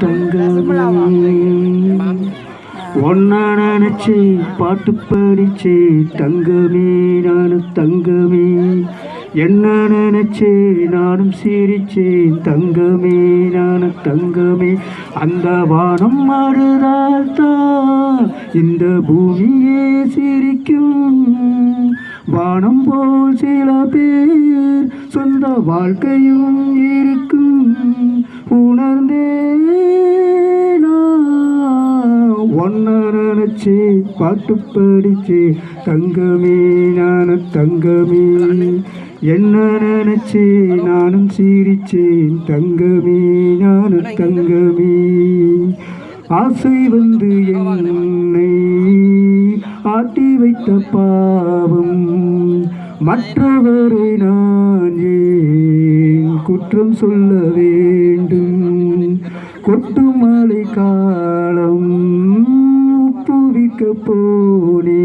தங்கமே ஒன்னா நினைச்சே பாட்டு படிச்சே தங்கமே நானும் தங்கமே என்ன நினைச்சே நானும் சிரிச்சேன் தங்கமே நானும் தங்கமே அந்த வானம் மாறுதால் தான் இந்த பூமியே சிரிக்கும் வானம் போல் சில பேர் சொந்த வாழ்க்கையும் இருக்கும் உணர்ந்தே ஒன்ன நினைச்சே பாட்டு படிச்சே தங்கமே நானும் தங்கமே என்ன நினைச்சே நானும் சிரிச்சேன் தங்கமே நானும் தங்கமே ஆசை வந்து என்னை ஆட்டி வைத்த பாவம் மற்றவரை நான் ஏன் குற்றம் சொல்ல வேண்டும் கொட்டு மழை காலம் புவிக்க போனே